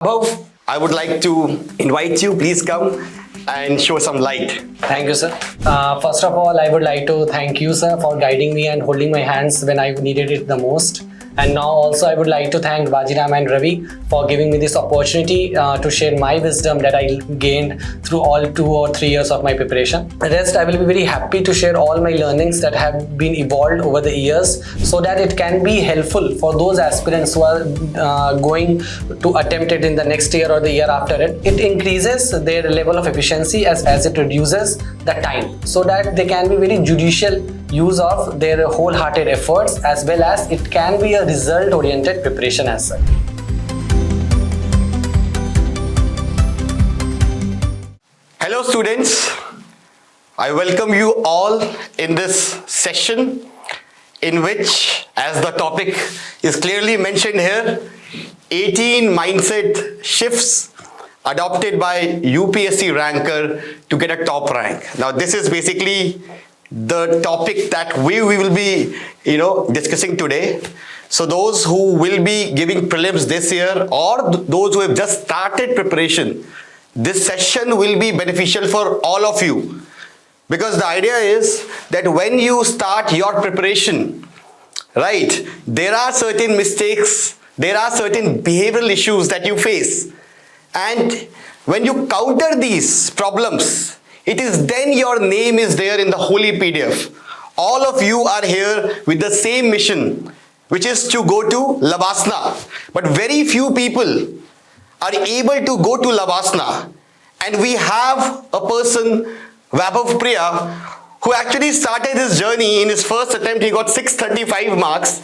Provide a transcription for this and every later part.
Vaibhav, I would like to invite you. Please come and show some light. Thank you, sir. First of all, I would like to thank you, sir, for guiding me and holding my hands when I needed it the most. And now also I would like to thank Vajiram and Ravi for giving me this opportunity to share my wisdom that I gained through all 2 or 3 years of my preparation. The rest, I will be very happy to share all my learnings that have been evolved over the years so that it can be helpful for those aspirants who are going to attempt it in the next year or the year after it. It increases their level of efficiency as it reduces the time so that they can be very judicial use of their wholehearted efforts, as well as it can be a result-oriented preparation as such. Hello students, I welcome you all in this session in which, as the topic is clearly mentioned here, 18 mindset shifts adopted by UPSC ranker to get a top rank. Now this is basically the topic that we will be discussing today. So those who will be giving prelims this year or those who have just started preparation, this session will be beneficial for all of you, because the idea is that when you start your preparation, right, there are certain mistakes, there are certain behavioral issues that you face, and when you counter these problems, it is then your name is there in the holy PDF. All of you are here with the same mission, which is to go to lbsnaa. But very few people are able to go to lbsnaa. And we have a person, Vaibhav Priya, who actually started his journey. In his first attempt, he got 635 marks.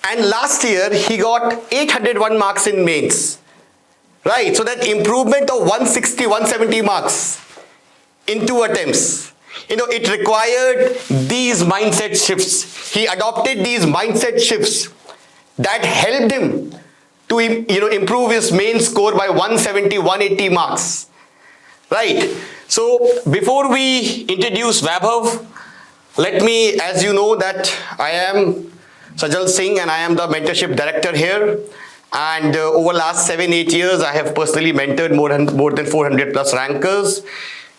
And last year, he got 801 marks in mains. Right, so that improvement of 160, 170 marks in 2 attempts. It required these mindset shifts. He adopted these mindset shifts that helped him to improve his main score by 170, 180 marks. Right. So before we introduce Vaibhav, let me, as you know, that I am Sajal Singh and I am the mentorship director here. And over last 7-8 years, I have personally mentored more than 400 plus rankers.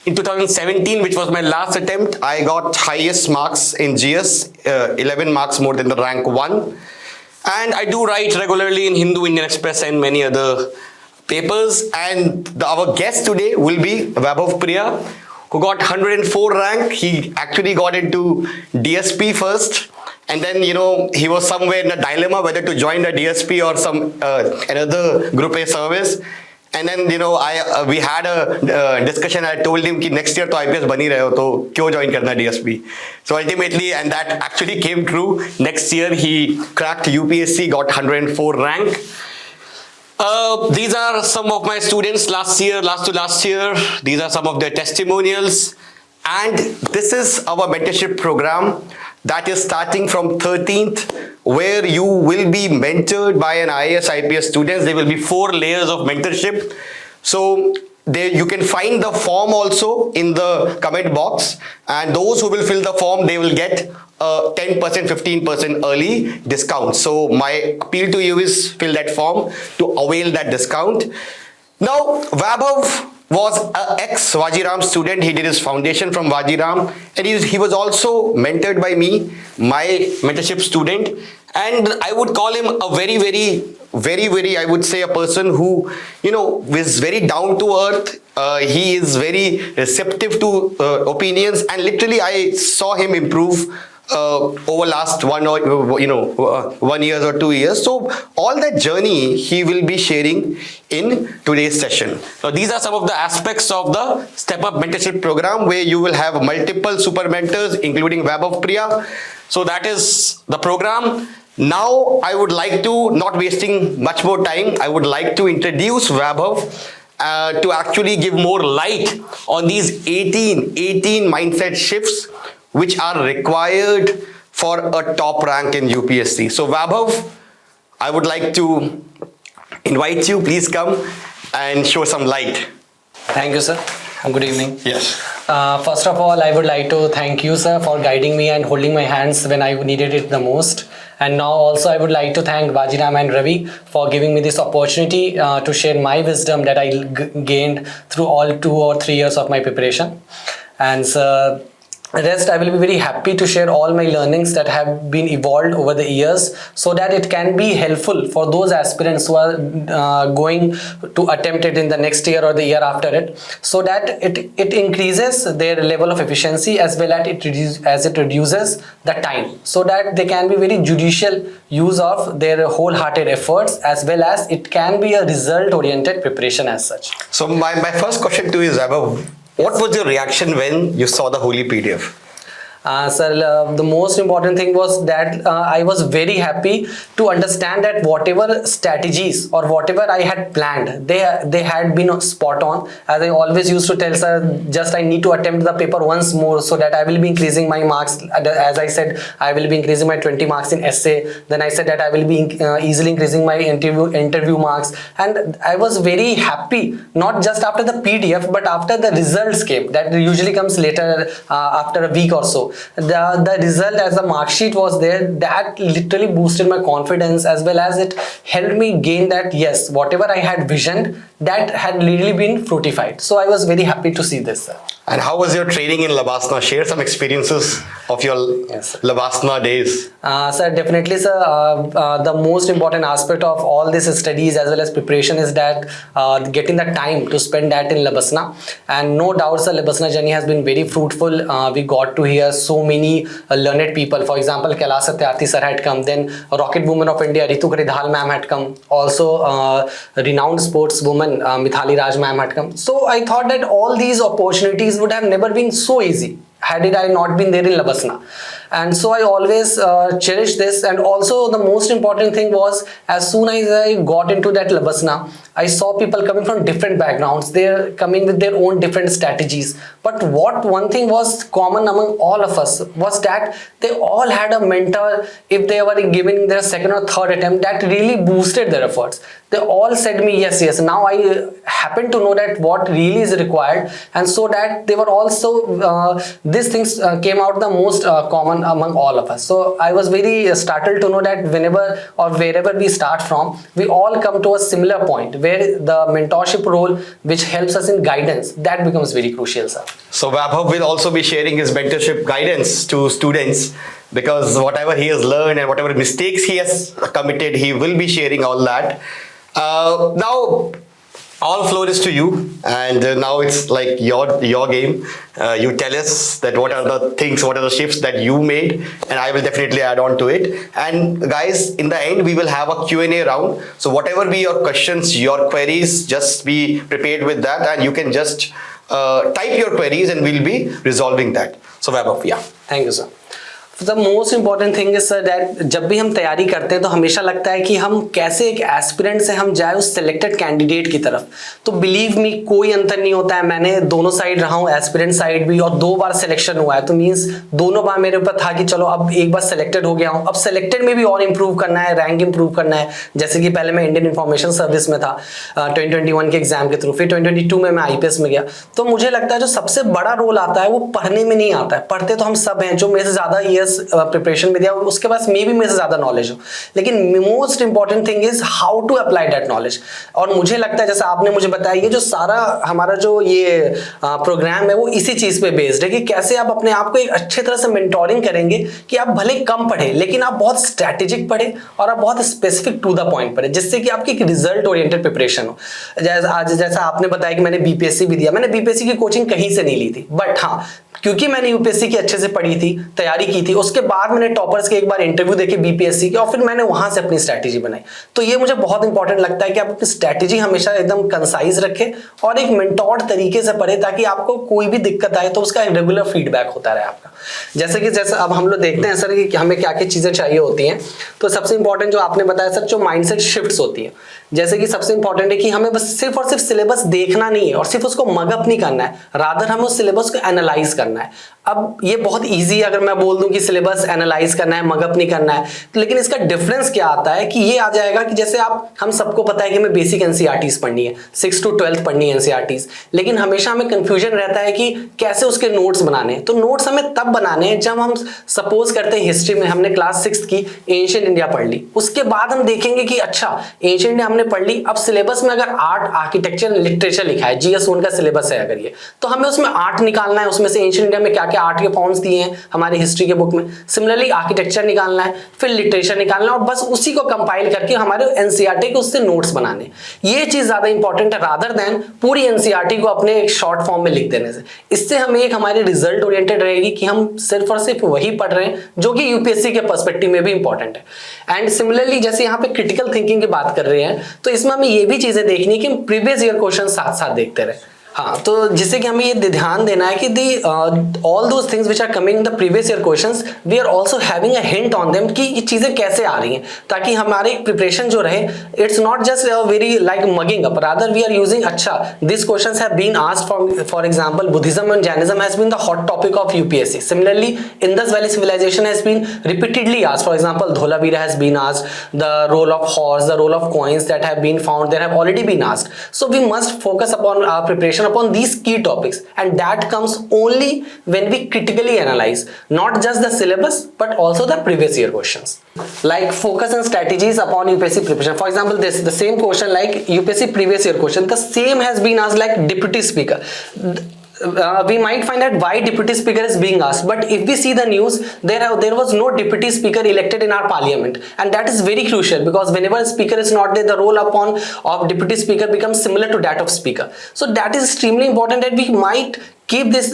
In 2017, which was my last attempt, I got highest marks in GS, 11 marks more than the rank 1. And I do write regularly in Hindu, Indian Express and many other papers. And our guest today will be Vaibhav Priya, who got 104 rank. He actually got into DSP first. And then, he was somewhere in a dilemma whether to join the DSP or some another Group A service. And then, we had a discussion. I told him that next year to IPS bani rahe ho, to kyun join karna DSP? So ultimately, and that actually came true. Next year, he cracked UPSC, got 104 rank. These are some of my students last year. These are some of their testimonials. And this is our mentorship program that is starting from 13th, where you will be mentored by an IAS IPS students. There will be 4 layers of mentorship. So there you can find the form also in the comment box, and those who will fill the form, they will get a 10%, 15% early discount. So my appeal to you is fill that form to avail that discount. Now, Vaibhav was an ex-Vajiram student. He did his foundation from Vajiram, and he was also mentored by me, my mentorship student. And I would call him a very, I would say, a person who, is very down to earth. He is very receptive to opinions, and literally I saw him improve over last 1 year or 2 years. So all that journey he will be sharing in today's session. Now these are some of the aspects of the StepUp Mentorship program, where you will have multiple super mentors, including Vaibhav Priya. So that is the program. Now I would like to, not wasting much more time, I would like to introduce Vaibhav to actually give more light on these 18 mindset shifts which are required for a top rank in UPSC. So Vaibhav, I would like to invite you. Please come and show some light. Thank you, sir. Good evening. Yes. First of all, I would like to thank you, sir, for guiding me and holding my hands when I needed it the most. And now also I would like to thank Vajiram and Ravi for giving me this opportunity to share my wisdom that I gained through all 2 or 3 years of my preparation. And rest, I will be very happy to share all my learnings that have been evolved over the years, so that it can be helpful for those aspirants who are going to attempt it in the next year or the year after it, so that it increases their level of efficiency as well as it reduces the time, so that they can be very judicial use of their wholehearted efforts, as well as it can be a result oriented preparation as such. So my first question to you is, Vaibhav, what was your reaction when you saw the holy PDF? Sir, the most important thing was that I was very happy to understand that whatever strategies or whatever I had planned, they had been spot on. As I always used to tell sir, just I need to attempt the paper once more so that I will be increasing my marks. As I said, I will be increasing my 20 marks in essay. Then I said that I will be easily increasing my interview marks. And I was very happy, not just after the PDF, but after the results came. That usually comes later after a week or so. The result as the mark sheet was there, that literally boosted my confidence, as well as it helped me gain that yes, whatever I had visioned, that had really been fruitified. So I was very happy to see this, sir. And how was your training in lbsnaa? Share some experiences of your lbsnaa days. Sir, definitely, sir. The most important aspect of all these studies as well as preparation is that getting the time to spend that in lbsnaa. And no doubt, sir, lbsnaa journey has been very fruitful. We got to hear so many learned people. For example, Kailash Satyarthi sir had come. Then Rocket Woman of India, Ritu Karidhal ma'am had come. Also, renowned sportswoman Mithali Raj ma'am had come. So I thought that all these opportunities would have never been so easy had I not been there in lbsnaa. And so I always cherish this. And also the most important thing was, as soon as I got into that lbsnaa, I saw people coming from different backgrounds. They're coming with their own different strategies. But what one thing was common among all of us was that they all had a mentor. If they were giving their second or third attempt, that really boosted their efforts. They all said me, yes, now I happen to know that what really is required. And so that they were also, these things came out the most common among all of us. So I was very startled to know that whenever or wherever we start from, we all come to a similar point where the mentorship role, which helps us in guidance, that becomes very crucial, sir. So Vaibhav will also be sharing his mentorship guidance to students, because whatever he has learned and whatever mistakes he has committed, he will be sharing all that. Now all floor is to you, and now it's like your game. You tell us that what are the things, what are the shifts that you made, and I will definitely add on to it. And guys, in the end we will have a Q&A round, so whatever be your questions, your queries, just be prepared with that, and you can just type your queries and we'll be resolving that. So Vaibhav, yeah. Thank you, sir. The most important thing is sir that जब भी हम तैयारी करते हैं तो हमेशा लगता है कि हम कैसे एक एस्पिरेंट से हम जाए उस सिलेक्टेड कैंडिडेट की तरफ. तो बिलीव मी, कोई अंतर नहीं होता है. मैंने दोनों साइड रहा हूँ, एस्पिरेंट साइड भी, और 2 बार सिलेक्शन हुआ है. तो मीन्स दोनों बार मेरे ऊपर था कि चलो अब एक बार सिलेक्टेड हो गया हूँ, अब सिलेक्टेड में भी और इंप्रूव करना है, रैंक इंप्रूव करना है. जैसे कि पहले मैं इंडियन इंफॉर्मेशन सर्विस में था 2021 के एग्जाम के थ्रू, फिर 2022 में मैं IPS में गया. तो मुझे लगता है जो सबसे बड़ा रोल आता है वो पढ़ने में नहीं आता है. पढ़ते तो हम सब हैं, जो मेरे से ज्यादा ईयर्स प्रिपरेशन में दिया उसके पास मे भी मेरे से ज्यादा नॉलेज हो, लेकिन most important thing is how to apply that knowledge. और मुझे लगता है जैसा आपने मुझे बताया, ये जो सारा हमारा जो ये प्रोग्राम है वो इसी चीज पे बेस्ड है कि कैसे आप अपने आप को एक अच्छे तरह से मेंटोरिंग करेंगे कि आप भले कम पढ़े लेकिन आप बहुत स्ट्रेटेजिक पढ़े और आप बहुत स्पेसिफिक टू द पॉइंट पढ़े, जिससे कि आपकी एक रिजल्ट ओरिएंटेड प्रिपरेशन हो. जैसा आपने बताया कि मैंने BPSC भी दिया, मैंने BPSC की कोचिंग कहीं से नहीं ली थी, बट हाँ क्योंकि मैंने UPSC की अच्छे से पढ़ी थी, तैयारी की थी, उसके बाद मैंने टॉपर्स के एक बार इंटरव्यू देखे BPSC के, और फिर मैंने वहां से अपनी स्ट्रैटेजी बनाई. तो ये मुझे बहुत इंपॉर्टेंट लगता है कि आप अपनी स्ट्रैटेजी हमेशा एकदम कंसाइज रखें और एक मेंटोर्ड तरीके से पढ़े, ताकि आपको कोई भी दिक्कत आए तो उसका रेगुलर फीडबैक होता रहे आपका. जैसे अब हम लोग देखते हैं सर कि हमें क्या क्या चीजें चाहिए होती हैं. तो सबसे इंपॉर्टेंट जो आपने बताया सर, जो माइंडसेट शिफ्ट्स होती है. जैसे कि सबसे इंपॉर्टेंट है कि हमें बस सिर्फ और सिर्फ सिलेबस देखना नहीं है और सिर्फ उसको मगअप नहीं करना है, रादर हमें उस सिलेबस को एनालाइज करना है. अब ये बहुत इजी, अगर मैं बोल दूं कि सिलेबस एनालाइज करना है, मगअप नहीं करना है, तो लेकिन इसका डिफरेंस क्या आता है कि ये आ जाएगा कि जैसे हम सबको पता है कि हमें बेसिक एनसीईआरटीज पढ़नी है, 6 to 12 पढ़नी है एनसीईआरटीज, लेकिन हमेशा हमें कंफ्यूजन रहता है कि कैसे उसके नोट्स बनाने हैं। तो नोट्स हमें तब बनाने हैं जब हम सपोज करते हैं हिस्ट्री में हमने क्लास 6 की एंशिएंट इंडिया पढ़ ली, उसके बाद हम देखेंगे कि अच्छा एंशिएंट इंडिया हमने पढ़ ली, अब सिलेबस में अगर आर्ट, आर्किटेक्चर, लिटरेचर लिखा है, GS1 का सिलेबस है अगर ये, तो हमें उसमें आर्ट निकालना है, उसमें से एंशिएंट इंडिया में क्या क्या आर्ट के फॉर्म्स दिए हैं हमारी हिस्ट्री के बुक में, सिमिलरली आर्किटेक्चर निकालना है, फिर लिटरेचर निकालना है, और बस उसी को कंपाइल करके हमारे एनसीईआरटी के उससे नोट्स बनाने। ये चीज ज्यादा इंपॉर्टेंट है रादर देन पूरी एनसीईआरटी को अपने एक शॉर्ट फॉर्म में लिख देने से। इससे हमें एक हमारी रिजल्ट ओरिएंटेड रहेगी कि हम सिर्फ और सिर्फ वही पढ़ रहे हैं जो कि यूपीएससी के पर्सपेक्टिव में भी इंपॉर्टेंट है। एंड सिमिलरली जैसे यहाँ पे क्रिटिकल थिंकिंग की बात कर रहे हैं, तो इसमें हमें ये भी चीजें देखनी है कि हम प्रीवियस ईयर क्वेश्चन साथ साथ देखते रहे। हाँ, तो जिससे कि हमें ये ध्यान देना है कि all those things which are coming in the previous year questions, we are also having a hint on them कि ये चीजें कैसे आ रही हैं, ताकि हमारी प्रिपरेशन जो रहे, it's not just very like mugging up, rather we are using अच्छा this questions have been asked for example Buddhism and Jainism has been the hot topic of UPSC, similarly Indus valley civilisation has been repeatedly asked, for example Dholavira has been asked, the role of horse, the role of coins that have been found there have already been asked. So we must focus upon our preparation upon these key topics, and that comes only when we critically analyze not just the syllabus but also the previous year questions. Like focus and strategies upon UPSC preparation. For example, the same question like UPSC previous year question, the same has been asked like deputy speaker. We might find out why deputy speaker is being asked, but if we see the news, there was no deputy speaker elected in our parliament, and that is very crucial because whenever a speaker is not there, the role of deputy speaker becomes similar to that of speaker. So that is extremely important that we might keep this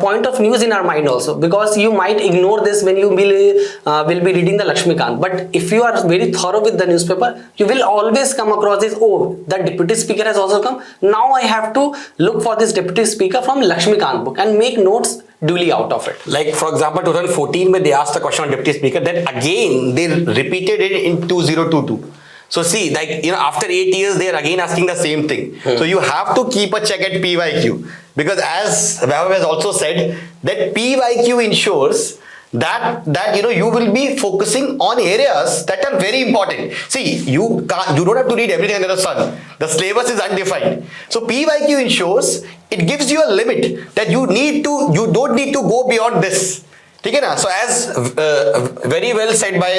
point of news in our mind also, because you might ignore this when you will be reading the Lakshmikant, but if you are very thorough with the newspaper, you will always come across this, oh, the deputy speaker has also come, now I have to look for this deputy speaker from Lakshmikant book and make notes duly out of it. Like for example 2014 when they asked the question on deputy speaker, then again they repeated it in 2022. So see, like, you know, after 8 years, they are again asking the same thing. So you have to keep a check at PYQ, because as Vaibhav has also said, that PYQ ensures that you know you will be focusing on areas that are very important. See, you don't have to read everything under the sun. The syllabus is undefined. So PYQ ensures, it gives you a limit that you don't need to go beyond this. ठीक है ना? So as very well said by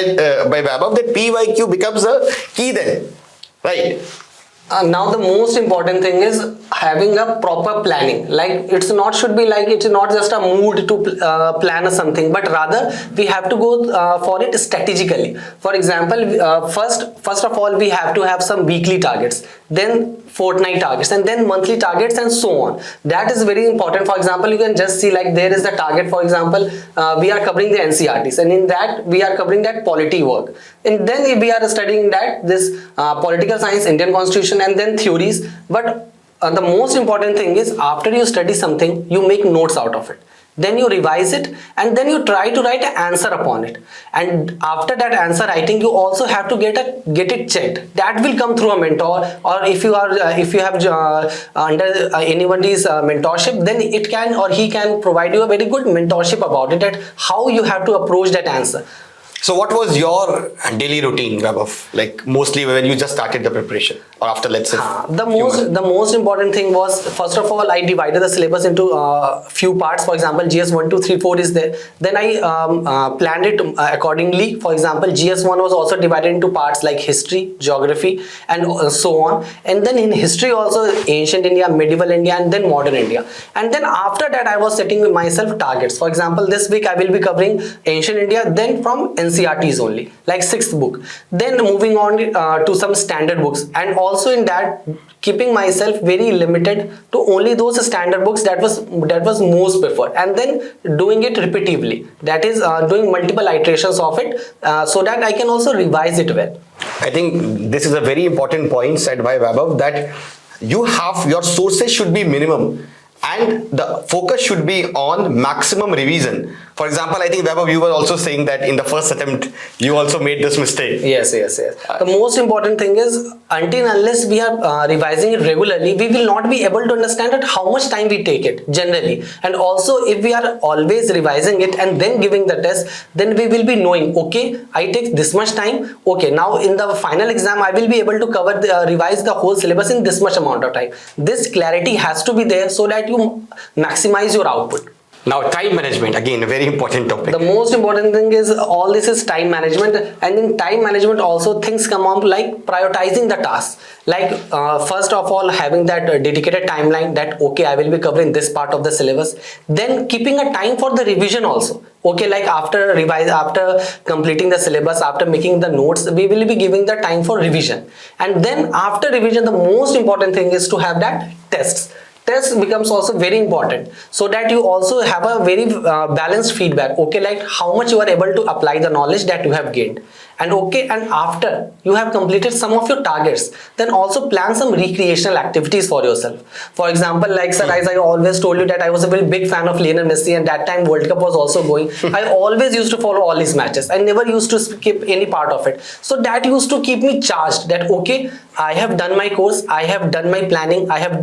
Vaibhav, that PYQ becomes a key then, right? Now the most important thing is having a proper planning. Like it's not just a mood to plan or something, but rather we have to go for it strategically. For example, first of all we have to have some weekly targets, then fortnight targets, and then monthly targets, and so on. That is very important. For example, you can just see like there is the target, for example, we are covering the NCERTs, and in that we are covering that polity work, and then we are studying that this political science, Indian constitution, and then theories. But the most important thing is after you study something, you make notes out of it, then you revise it, and then you try to write an answer upon it, and after that answer writing you also have to get it checked. That will come through a mentor, or if you have under anybody's mentorship, then it can, or he can provide you a very good mentorship about it, that how you have to approach that answer. So what was your daily routine, Vaibhav? Like mostly when you just started the preparation, or after, let's say, the most important thing was, first of all, I divided the syllabus into few parts. For example, GS 1, 2, 3, 4 is there. Then I planned it accordingly. For example, GS 1 was also divided into parts like history, geography, and so on. And then in history also ancient India, medieval India, and then modern India. And then after that I was setting myself targets. For example, this week I will be covering ancient India, then from NCERTs only, like 6th book, then moving on to some standard books, and also in that keeping myself very limited to only those standard books that was most preferred, and then doing it repetitively, that is doing multiple iterations of it, so that I can also revise it well. I think this is a very important point said by Vaibhav, that your sources should be minimum and the focus should be on maximum revision. For example, I think Vaibhav, you were also saying that in the first attempt, you also made this mistake. Yes. The most important thing is, until unless we are revising it regularly, we will not be able to understand at how much time we take it generally. And also, if we are always revising it and then giving the test, then we will be knowing, okay, I take this much time. Okay, now in the final exam, I will be able to cover revise the whole syllabus in this much amount of time. This clarity has to be there so that you maximize your output. Now, time management, again, a very important topic. The most important thing is, all this is time management, and in time management also things come up like prioritizing the tasks. Like first of all, having that dedicated timeline that okay, I will be covering this part of the syllabus. Then keeping a time for the revision also. Okay, like after completing the syllabus, after making the notes, we will be giving the time for revision. And then after revision, the most important thing is to have that tests. Test becomes also very important, so that you also have a very balanced feedback. Okay, like how much you are able to apply the knowledge that you have gained. And okay, and after you have completed some of your targets, then also plan some recreational activities for yourself. For example, like sir, as I always told you that I was a very big fan of Lionel Messi, and that time World Cup was also going. I always used to follow all his matches. I never used to skip any part of it. So that used to keep me charged that okay, I have done my course, I have done my planning, I have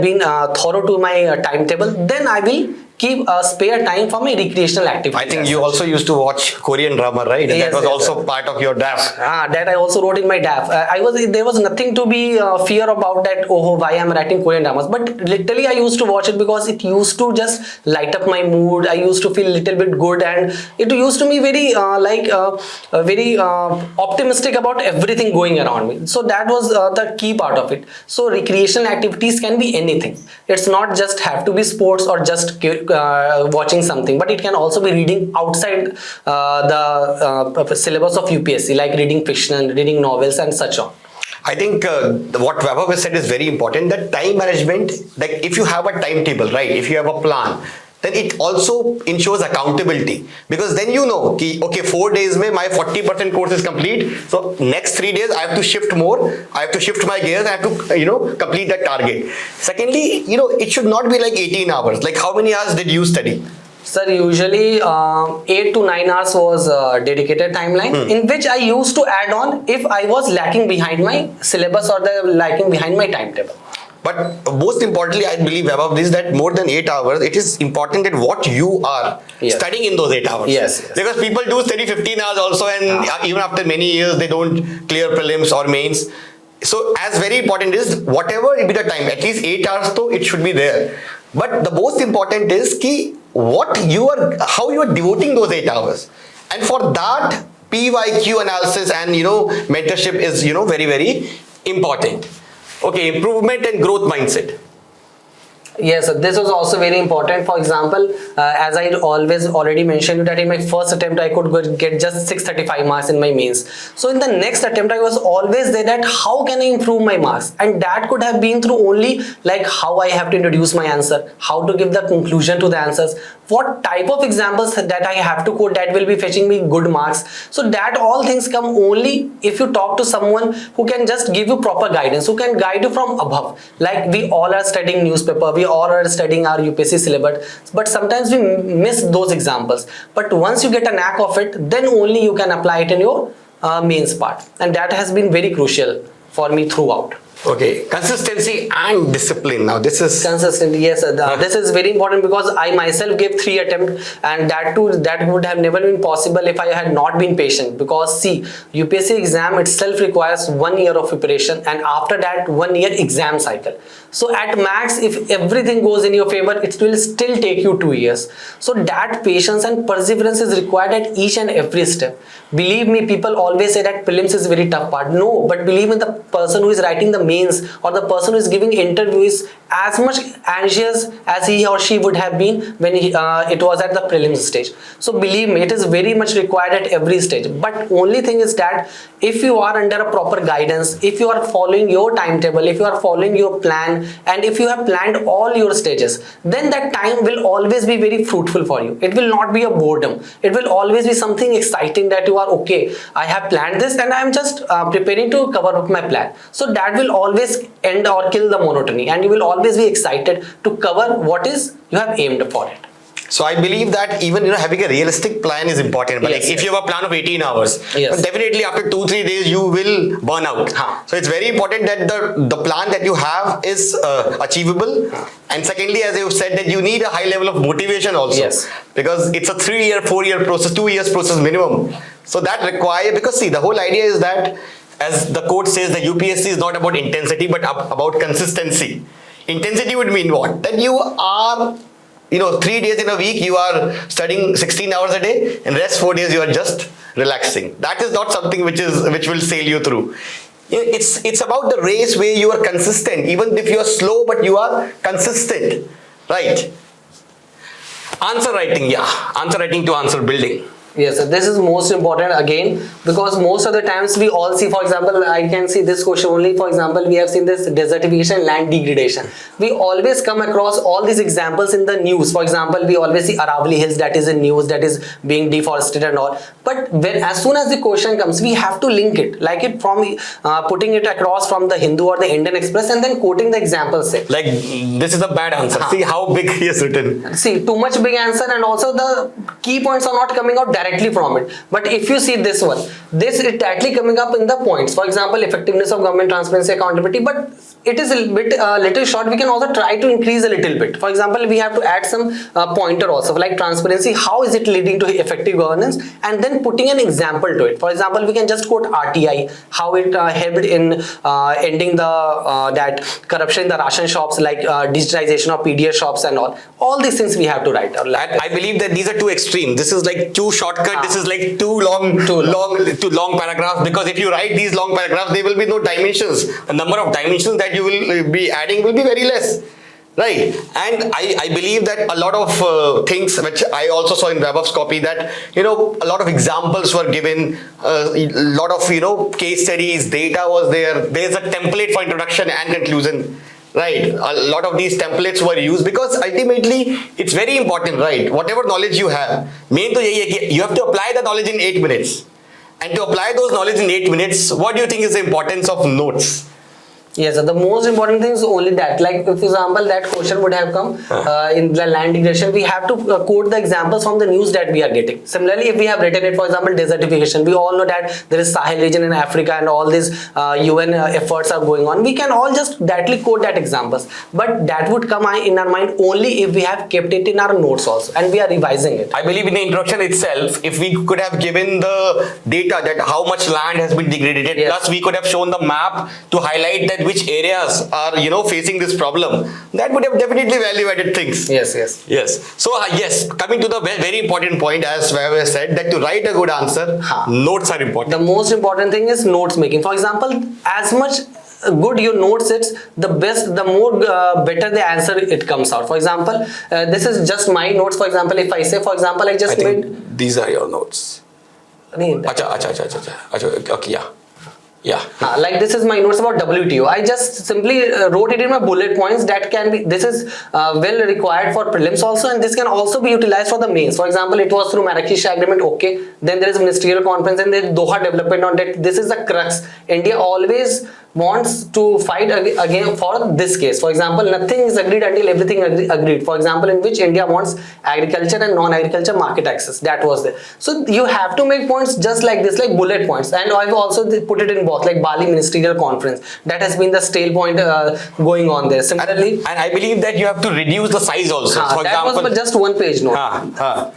been thorough to my timetable. Then I will keep spare time for my recreational activities. I think you also used to watch Korean drama, right? Yes, that was yes, also sir. part of your DAF. That I also wrote in my DAF. There was nothing to be fear about that. Oh, why I'm writing Korean dramas? But literally, I used to watch it because it used to just light up my mood. I used to feel a little bit good, and it used to be very very optimistic about everything going around me. So that was the key part of it. So recreational activities can be anything. It's not just have to be sports or just watching something, but it can also be reading outside the syllabus of UPSC, like reading fiction, reading novels, and such on. I think what Vaibhav has said is very important, that time management, like if you have a timetable, right, if you have a plan, then it also ensures accountability, because then you know, okay, 4 days mein my 40% course is complete, so next 3 days I have to shift more, I have to shift my gears, I have to complete that target. Secondly, it should not be like 18 hours. Like how many hours did you study? Sir, usually 8 to 9 hours was a dedicated timeline, in which I used to add on if I was lacking behind my syllabus or lacking behind my timetable. But most importantly, I believe about this, that more than 8 hours, it is important that what you are studying in those 8 hours. Yes. Because people do study 15 hours also, and even after many years, they don't clear prelims or mains. So as very important is, whatever it be the time, at least 8 hours though, it should be there. But the most important is how you are devoting those 8 hours. And for that, PYQ analysis and mentorship is very, very important. Okay, improvement and growth mindset. Yes, this was also very important. For example, as I already mentioned that in my first attempt I could get just 635 marks in my mains. So in the next attempt I was always there that how can I improve my marks, and that could have been through only like how I have to introduce my answer, how to give the conclusion to the answers, what type of examples that I have to quote that will be fetching me good marks. So that all things come only if you talk to someone who can just give you proper guidance, who can guide you from above. Like we all are studying newspaper, we all are studying our UPSC syllabus, but sometimes we miss those examples. But once you get a knack of it, then only you can apply it in your mains part, and that has been very crucial for me throughout. Okay, consistency and discipline. Now this is consistent. Yes, this is very important because I myself gave 3 attempts, and that would have never been possible if I had not been patient. Because see, UPSC exam itself requires 1 year of preparation, and after that 1 year exam cycle. So at max, if everything goes in your favor, it will still take you 2 years. So that patience and perseverance is required at each and every step. Believe me, people always say that prelims is very tough part. No, but believe me, the person who is writing the mains or the person who is giving interview is as much anxious as he or she would have been when it was at the prelims stage. So believe me, it is very much required at every stage. But only thing is that if you are under a proper guidance, if you are following your timetable, if you are following your plan, and if you have planned all your stages, then that time will always be very fruitful for you. It will not be a boredom. It will always be something exciting that you are okay, I have planned this and I am just preparing to cover up my plan. So that will always end or kill the monotony, and you will always be excited to cover what is you have aimed for it. So I believe that even having a realistic plan is important. But Yes, like if yes. you have a plan of 18 hours, Yes. definitely after 2-3 days you will burn out. So it's very important that the plan that you have is achievable. And secondly, as you've said, that you need a high level of motivation also. Yes. Because it's a 3-year, 4-year process, 2 years process minimum. So that require, because see, the whole idea is that, as the quote says, the UPSC is not about intensity but about consistency. Intensity would mean what? That you are 3 days in a week you are studying 16 hours a day, and rest 4 days you are just relaxing. That is not something which will sail you through. It's about the race where you are consistent, even if you are slow, but you are consistent, right? Answer writing, answer writing to answer building. Yes, so this is most important again, because most of the times we all see, for example, I can see this question only. For example, we have seen this desertification, land degradation. We always come across all these examples in the news. For example, we always see Aravalli Hills, that is in news, that is being deforested and all. But as soon as the question comes, we have to link it, like it from putting it across from the Hindu or the Indian Express and then quoting the example set. Like, this is a bad answer. See how big he has written. See, too much big answer, and also the key points are not coming out directly from it. But if you see this one, this is directly coming up in the points. For example, effectiveness of government, transparency, accountability, but it is a little short. We can also try to increase a little bit. For example, we have to add some pointer also, like transparency, how is it leading to effective governance, and then putting an example to it. For example, we can just quote RTI, how it helped in ending the that corruption in the ration shops, like digitization of PDF shops and all these things we have to write out. I believe that these are too extreme. This is like too shortcut. This is like too long paragraphs, because if you write these long paragraphs, there will be no dimensions. The number of dimensions that you will be adding will be very less. Right, and I believe that a lot of things which I also saw in Vaibhav's copy, that a lot of examples were given, a lot of case studies, data was there. There's a template for introduction and conclusion. Right, a lot of these templates were used because ultimately it's very important, right? Whatever knowledge you have, main to yahi hai ki you have to apply the knowledge in 8 minutes. And to apply those knowledge in 8 minutes, what do you think is the importance of notes? Yes, the most important thing is only that. Like, for example, that question would have come in the land degradation. We have to quote the examples from the news that we are getting. Similarly, if we have written it, for example, desertification, we all know that there is Sahel region in Africa and all these UN efforts are going on. We can all just directly quote that examples. But that would come in our mind only if we have kept it in our notes also and we are revising it. I believe in the introduction itself, if we could have given the data that how much land has been degraded, yes, plus we could have shown the map to highlight that which areas are facing this problem, that would have definitely value added things. Yes. So yes, coming to the very important point, as Vaibhav said, that to write a good answer, notes are important. The most important thing is notes making. For example, as much good your notes, it's the best, the more better the answer it comes out. For example, this is just my notes. For example, if I say, for example, I just made these are your notes. Acha. Okay, yeah. Like, this is my notes about WTO. I just simply wrote it in my bullet points. That can be, this is well required for prelims also, and this can also be utilized for the mains. For example, it was through Marrakesh agreement, okay. Then there is ministerial conference and there is Doha development on that. This is the crux. India always wants to fight again for this case. For example, nothing is agreed until everything agreed. For example, in which India wants agriculture and non-agriculture market access. That was there. So you have to make points just like this, like bullet points. And I've also put it in box, like Bali Ministerial Conference. That has been the stale point going on there. Similarly, and I believe that you have to reduce the size also. For that example, was just one page note.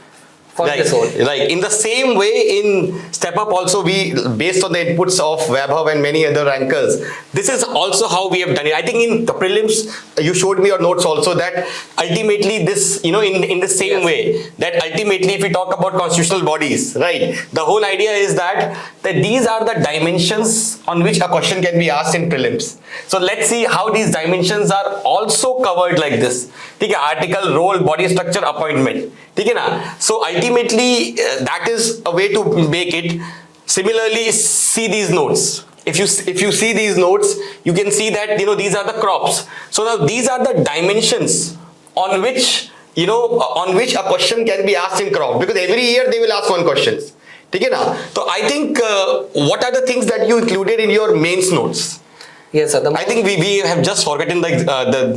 Like in the same way in StepUp also, we, based on the inputs of Vaibhav and many other rankers, this is also how we have done it. I think in the prelims, you showed me your notes also, that ultimately this, in the same way, that ultimately if we talk about constitutional bodies, right, the whole idea is that these are the dimensions on which a question can be asked in prelims. So let's see how these dimensions are also covered like this. Okay, article, role, body structure, appointment. Okay, na? So ultimately, that is a way to make it. Similarly, see these notes. If you see these notes, you can see that these are the crops. So now these are the dimensions on which a question can be asked in crop, because every year they will ask one question. Okay, na? So I think what are the things that you included in your mains notes? Yes, sir. I think we have just forgotten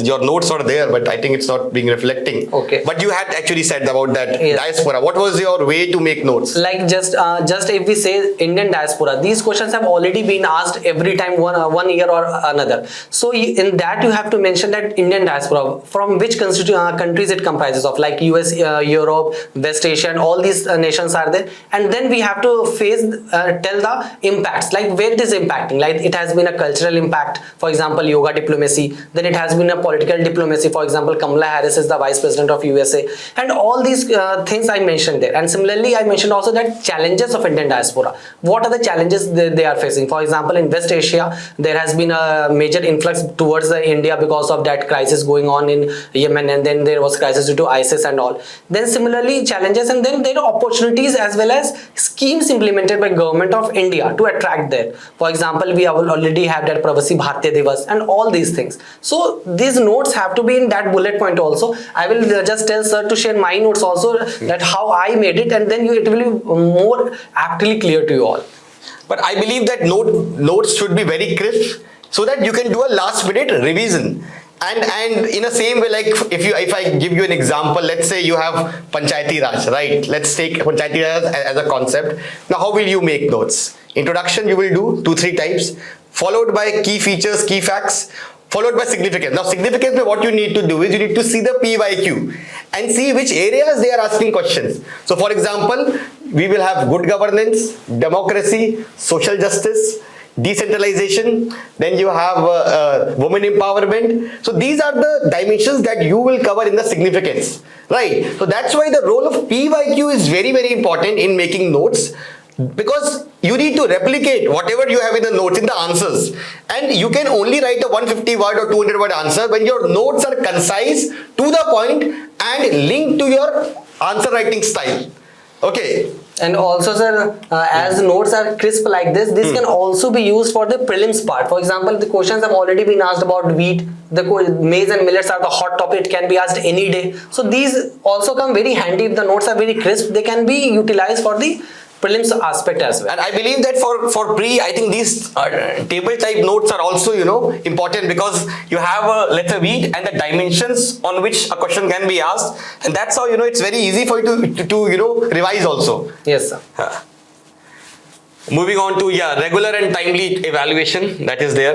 your notes are there, but I think it's not being reflecting. Okay. But you had actually said about that Yes. diaspora. What was your way to make notes? Like just if we say Indian diaspora, these questions have already been asked every time one year or another. So in that you have to mention that Indian diaspora, from which countries it comprises of, like US, Europe, West Asia, and all these nations are there. And then we have to tell the impacts, like where it is impacting. Like it has been a cultural impact, for example yoga diplomacy, then it has been a political diplomacy, for example Kamala Harris is the vice president of USA, and all these things I mentioned there. And similarly I mentioned also that challenges of Indian diaspora, what are the challenges they are facing. For example, in West Asia there has been a major influx towards India because of that crisis going on in Yemen, and then there was crisis due to ISIS and all. Then similarly challenges, and then there are opportunities as well as schemes implemented by government of India to attract there. For example, we already have that Pravasi Bharatiya Divas and all these things. So these notes have to be in that bullet point also. I will just tell sir to share my notes also, that how I made it, and then it will be more aptly clear to you all. But I believe that notes should be very crisp so that you can do a last minute revision. And in the same way, like if I give you an example, let's say you have Panchayati Raj, right? Let's take Panchayati Raj as a concept. Now, how will you make notes? Introduction you will do 2-3 types, followed by key features, key facts, followed by significance. Now, significance, what you need to do is you need to see the PYQ and see which areas they are asking questions. So, for example, we will have good governance, democracy, social justice, decentralization, then you have women empowerment. So these are the dimensions that you will cover in the significance, right? So that's why the role of PYQ is very, very important in making notes, because you need to replicate whatever you have in the notes in the answers, and you can only write a 150 word or 200 word answer when your notes are concise, to the point, and linked to your answer writing style. Okay. And also sir, as the notes are crisp like this can also be used for the prelims part. For example, the questions have already been asked about wheat, the maize and millets are the hot topic, it can be asked any day. So these also come very handy. If the notes are very crisp, they can be utilized for the prelims aspect as well. And I believe that for pre, I think these table type notes are also, important, because you have let's say wheat and the dimensions on which a question can be asked, and that's how it's very easy for you to revise also. Yes sir. Moving on to regular and timely evaluation, that is there.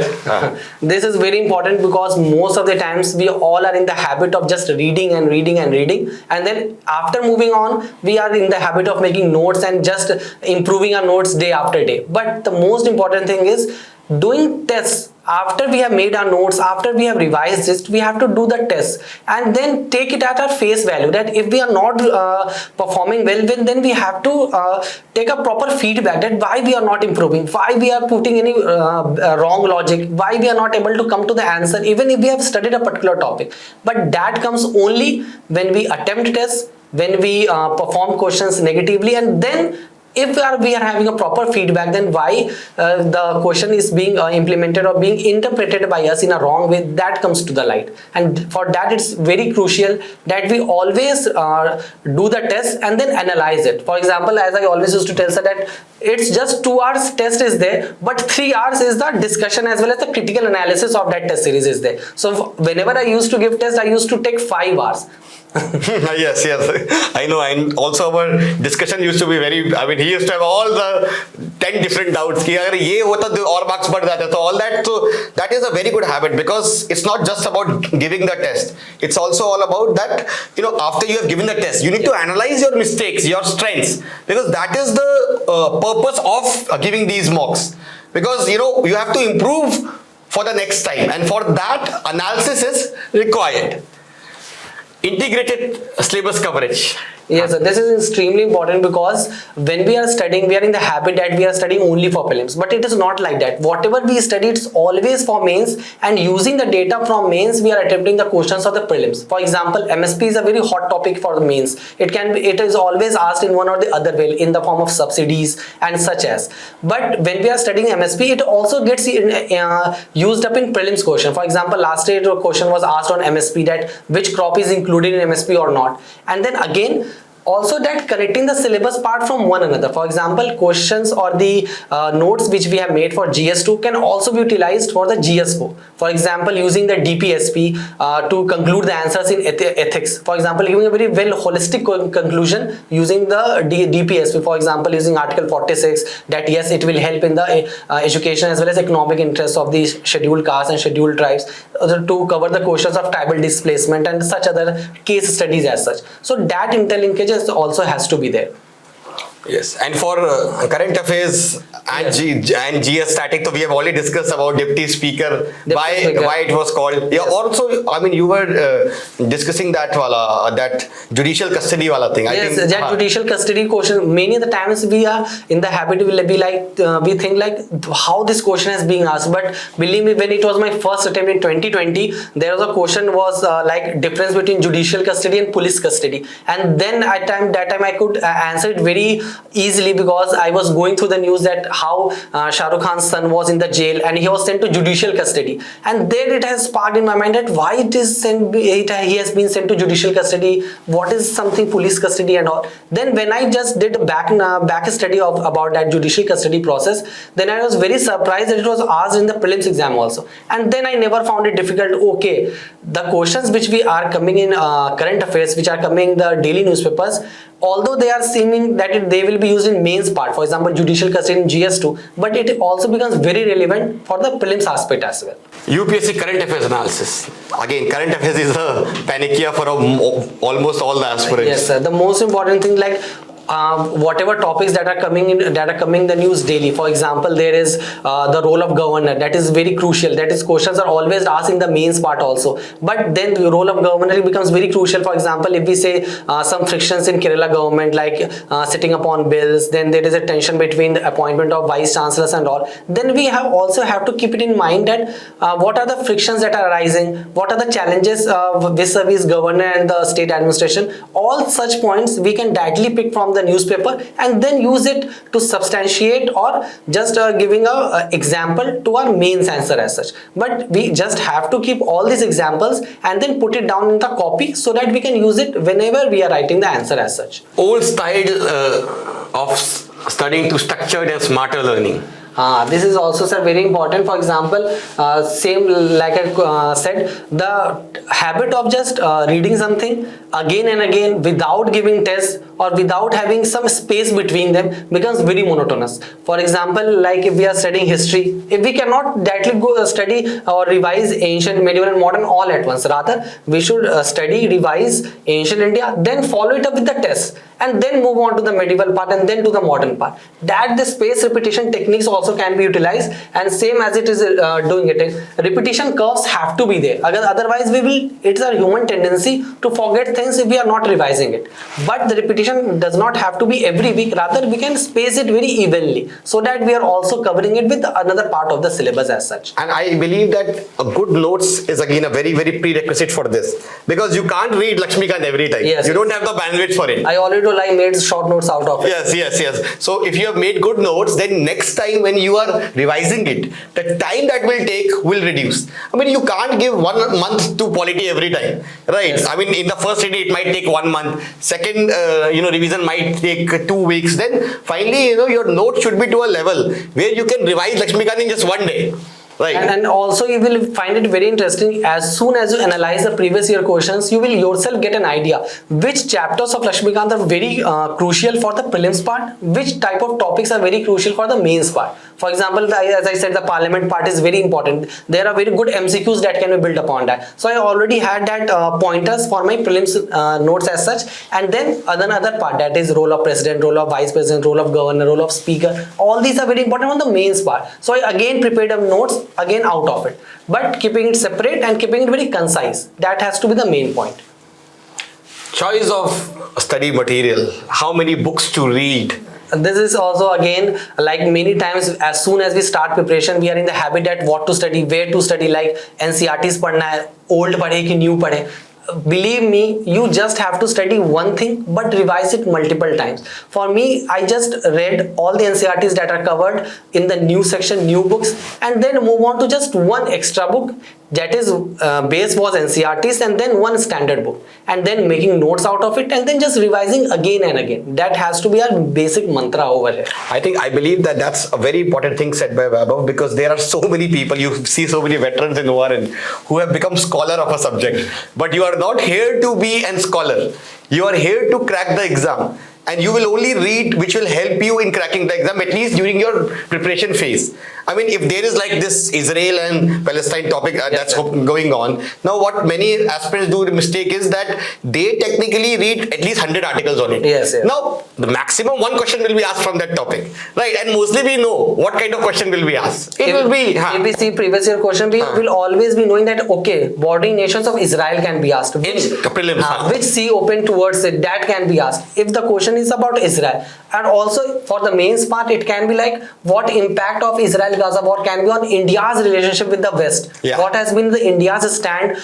This is very important, because most of the times we all are in the habit of just reading and reading and reading, and then after moving on we are in the habit of making notes and just improving our notes day after day. But the most important thing is doing tests. After we have made our notes, after we have revised it, we have to do the test and then take it at our face value, that if we are not performing well, then we have to take a proper feedback, that why we are not improving, why we are putting any wrong logic, why we are not able to come to the answer even if we have studied a particular topic. But that comes only when we attempt tests, when we perform questions negatively, and then if we are having a proper feedback, then why the question is being implemented or being interpreted by us in a wrong way, that comes to the light. And for that it's very crucial that we always do the test and then analyze it. For example, as I always used to tell sir, that it's just 2 hours test is there, but 3 hours is the discussion as well as the critical analysis of that test series is there. So whenever I used to give test, I used to take 5 hours. Yes, I know. And also our discussion used to be very, he used to have all the 10 different doubts. Ki agar ye hota to aur marks badh jate. So all that, so that is a very good habit, because it's not just about giving the test. It's also all about that, after you have given the test, you need to analyze your mistakes, your strengths, because that is the purpose of giving these mocks. Because, you have to improve for the next time, and for that analysis is required. Integrated syllabus coverage. Yes, sir. This is extremely important, because when we are studying, we are in the habit that we are studying only for prelims, but it is not like that. Whatever we study, it's always for mains, and using the data from mains, we are attempting the questions of the prelims. For example, MSP is a very hot topic for the mains. It is always asked in one or the other way in the form of subsidies and such as. But when we are studying MSP, it also gets used up in prelims question. For example, last year a question was asked on MSP, that which crop is included in MSP or not, and then again Also that connecting the syllabus part from one another. For example, questions or the notes which we have made for GS2 can also be utilized for the GS4. For example, using the DPSP to conclude the answers in ethics. For example, giving a very well holistic conclusion using the DPSP. For example, using Article 46, that yes, it will help in the education as well as economic interests of the scheduled castes and scheduled tribes, to cover the questions of tribal displacement and such other case studies as such. So that interlinkage also has to be there. Yes, and for current affairs and GS static, so we have already discussed about deputy speaker, why it was called. Yeah, also, I mean, you were discussing that judicial custody wala thing. Yes, I think, that judicial custody question. Many of the times we are in the habit will be like we think like how this question is being asked. But believe me, when it was my first attempt in 2020, there was a question was like difference between judicial custody and police custody, and then that time I could answer it very easily, because I was going through the news that how Shah Rukh Khan's son was in the jail and he was sent to judicial custody, and then it has sparked in my mind that why it is he has been sent to judicial custody, what is something police custody and all. Then when I just did a back study about that judicial custody process, then I was very surprised that it was asked in the prelims exam also, and then I never found it difficult. Okay, the questions which we are coming in current affairs, which are coming in the daily newspapers, although they are seeming that they will be used in mains part, for example judicial custody in GS2, but it also becomes very relevant for the prelims aspect as well. UPSC current affairs analysis. Again, current affairs is a panacea for almost all the aspirants. Yes, sir. The most important thing, like whatever topics that are coming in the news daily. For example, there is the role of governor, that is very crucial. That is, questions are always asked in the mains part also, but then the role of governor becomes very crucial. For example, if we say some frictions in Kerala government, like sitting upon bills, then there is a tension between the appointment of vice chancellors and all, then we also have to keep it in mind that what are the frictions that are arising, what are the challenges vis-a-vis governor and the state administration. All such points we can directly pick from the newspaper and then use it to substantiate or just giving a example to our mains answer as such. But we just have to keep all these examples and then put it down in the copy so that we can use it whenever we are writing the answer as such. Old style of studying to structured and smarter learning. This is also, sir, very important. For example, same like I said, the habit of just reading something again and again without giving tests or without having some space between them becomes very monotonous. For example, like if we are studying history, if we cannot directly go study or revise ancient, medieval and modern all at once, rather we should study, revise ancient India, then follow it up with the tests, and then move on to the medieval part and then to the modern part. That the space repetition techniques also can be utilized, and same as it is doing it, repetition curves have to be there. Otherwise it's a human tendency to forget things if we are not revising it. But the repetition does not have to be every week, rather we can space it very evenly so that we are also covering it with another part of the syllabus as such. And I believe that a good notes is again a very prerequisite for this, because you can't read Lakshmikant every time. Yes, you don't have the bandwidth for it. I already told I made short notes out of it. Yes. So if you have made good notes, then next time when you are revising it, the time that will take will reduce. I mean, you can't give 1 month to polity every time, right? Yes. I mean, in the first reading it might take 1 month, second revision might take 2 weeks, then finally your note should be to a level where you can revise Lakshmikant in just 1 day. Right. And also you will find it very interesting, as soon as you analyze the previous year questions, you will yourself get an idea which chapters of Lakshmikant are very crucial for the prelims part, which type of topics are very crucial for the mains part. For example, as I said, the parliament part is very important. There are very good MCQs that can be built upon that. So I already had that pointers for my prelims notes as such. And then another part, that is role of president, role of vice president, role of governor, role of speaker. All these are very important on the mains part. So I again prepared up notes again out of it, but keeping it separate and keeping it very concise. That has to be the main point. Choice of study material, how many books to read. This is also again, like many times, as soon as we start preparation, we are in the habit that what to study, where to study, like NCRTs padhna hai, old padhe ki new padhe. Believe me, you just have to study one thing but revise it multiple times. For me, I just read all the NCRTs that are covered in the new section, new books, and then move on to just one extra book that is base was NCERTs and then one standard book, and then making notes out of it and then just revising again and again. That has to be our basic mantra over here. I believe that that's a very important thing said by Vaibhav, because there are so many people, you see so many veterans in ORN who have become scholar of a subject, but you are not here to be a scholar. You are here to crack the exam, and you will only read which will help you in cracking the exam, at least during your preparation phase. I mean, if there is like this Israel and Palestine topic that's going on, now what many aspirants do the mistake is that they technically read at least 100 articles on it. Yes. Now, the maximum one question will be asked from that topic, right? And mostly we know what kind of question will be asked. It will be... If we see previous year question, we will always be knowing that, okay, bordering nations of Israel can be asked. Which prelims. Which sea open towards it, that can be asked. If the question is about Israel. And also for the mains part, it can be like what impact of Israel-Gaza war can be on India's relationship with the West. Yeah. What has been the India's stand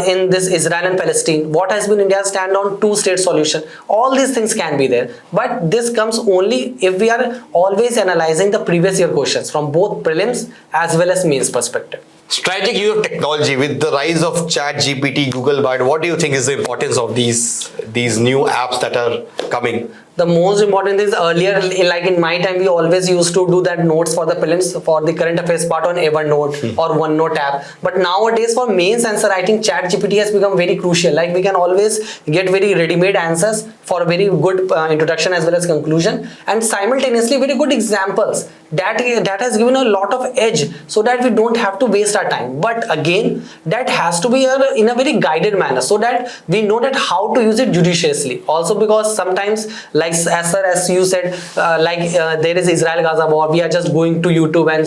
in this Israel and Palestine? What has been India's stand on two-state solution? All these things can be there. But this comes only if we are always analyzing the previous year questions from both prelims as well as mains perspective. Strategic use of technology with the rise of Chat GPT, Google Bard. What do you think is the importance of these new apps that are coming? The most important is earlier, like in my time, we always used to do that notes for the prelims for the current affairs part on Evernote or OneNote app. But nowadays for mains answer writing, Chat GPT has become very crucial. Like we can always get very ready-made answers for very good introduction as well as conclusion, and simultaneously very good examples. That has given a lot of edge so that we don't have to waste our time. But again, that has to be in a very guided manner so that we know that how to use it judiciously. Also because sometimes, like as you said, there is Israel-Gaza war, we are just going to YouTube and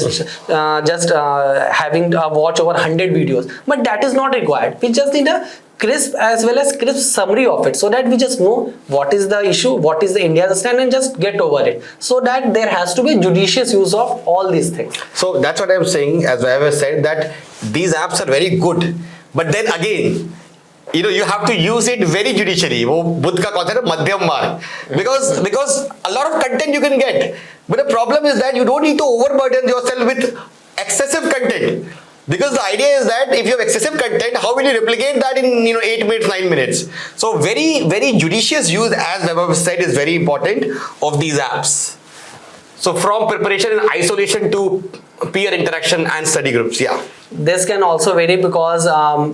just having a watch over 100 videos. But that is not required. We just need a crisp as well as crisp summary of it so that we just know what is the issue, what is the India's stand, and just get over it. So that there has to be judicious use of all these things. So that's what I'm saying, as I have said, that these apps are very good, but then again, you have to use it very judicially. वो बुद्ध का concept है मध्यम मार्ग, because a lot of content you can get, but the problem is that you don't need to overburden yourself with excessive content. Because the idea is that if you have excessive content, how will you replicate that in 8 minutes, 9 minutes? So very, very judicious use, as Vaibhav said, is very important of these apps. So from preparation and isolation to peer interaction and study groups, yeah. This can also vary because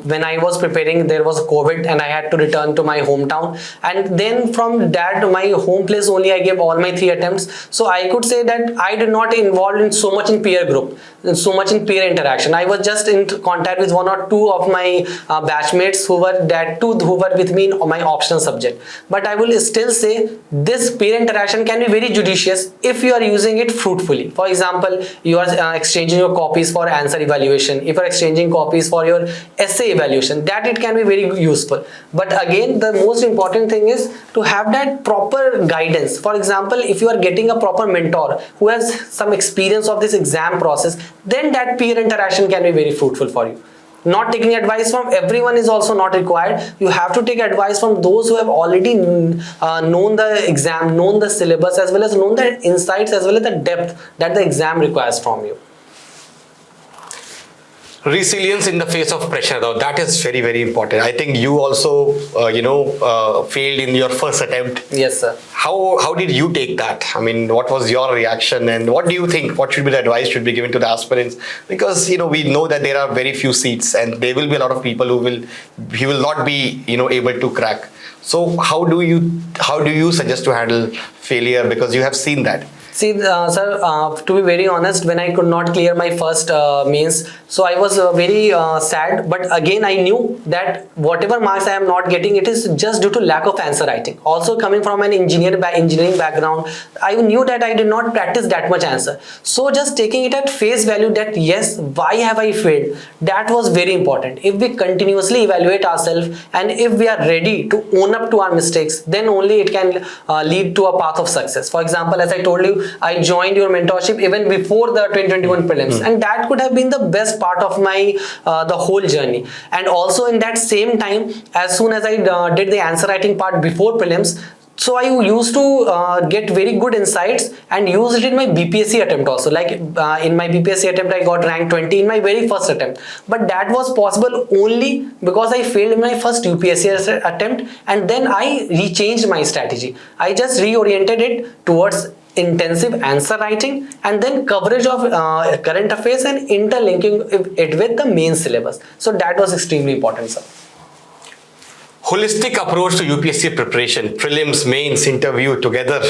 when I was preparing, there was COVID and I had to return to my hometown, and then from that my home place only I gave all my 3 attempts. So I could say that I did not involve in so much in peer group, so much in peer interaction. I was just in contact with 1 or 2 of my batchmates who were with me in my optional subject. But I will still say this peer interaction can be very judicious if you are using it fruitfully. For example, you are exchanging your copies for answer evaluation. If you are exchanging copies for your essay evaluation, that it can be very useful. But again, the most important thing is to have that proper guidance. For example, if you are getting a proper mentor who has some experience of this exam process, then that peer interaction can be very fruitful for you. Not taking advice from everyone is also not required. You have to take advice from those who have already known the exam, known the syllabus, as well as known the insights as well as the depth that the exam requires from you. Resilience in the face of pressure, though, that is very, very important. I think you also failed in your first attempt. Yes, sir. How did you take that? I mean, what was your reaction, and what do you think, what should be the advice should be given to the aspirants? Because we know that there are very few seats and there will be a lot of people who will not be able to crack. So how do you suggest to handle failure, because you have seen that? See, sir, to be very honest, when I could not clear my first mains, so I was very sad. But again, I knew that whatever marks I am not getting, it is just due to lack of answer writing. Also coming from an engineering background, I knew that I did not practice that much answer. So just taking it at face value that yes, why have I failed? That was very important. If we continuously evaluate ourselves and if we are ready to own up to our mistakes, then only it can lead to a path of success. For example, as I told you, I joined your mentorship even before the 2021 prelims, and that could have been the best part of my the whole journey. And also in that same time, as soon as I did the answer writing part before prelims, So I used to get very good insights and use it in my BPSC attempt also. Like in my BPSC attempt, I got rank 20 in my very first attempt. But that was possible only because I failed in my first UPSC attempt, and then I rechanged my strategy. I just reoriented it towards intensive answer writing and then coverage of current affairs and interlinking it with the main syllabus. So that was extremely important, sir. Holistic approach to UPSC preparation, prelims, mains, interview together.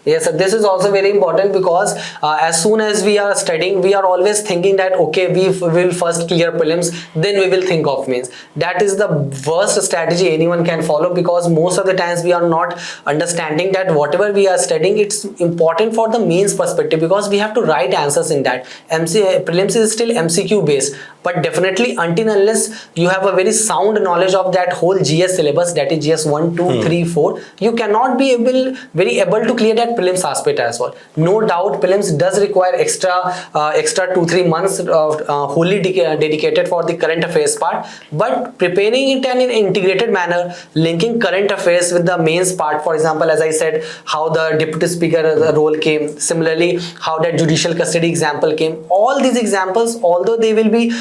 Yes, sir. This is also very important because as soon as we are studying, we are always thinking that okay, we will first clear prelims, then we will think of mains. That is the worst strategy anyone can follow, because most of the times we are not understanding that whatever we are studying, it's important for the mains perspective, because we have to write answers in that. Prelims is still MCQ based, but definitely until unless you have a very sound knowledge of that whole GS syllabus, that is GS 1, 2, 3, 4, you cannot be able to clear that prelims aspect as well. No doubt prelims does require extra 2-3 months wholly dedicated for the current affairs part, but preparing it in an integrated manner, linking current affairs with the mains part, for example, as I said, how the deputy speaker role came, similarly how that judicial custody example came. All these examples, although they will be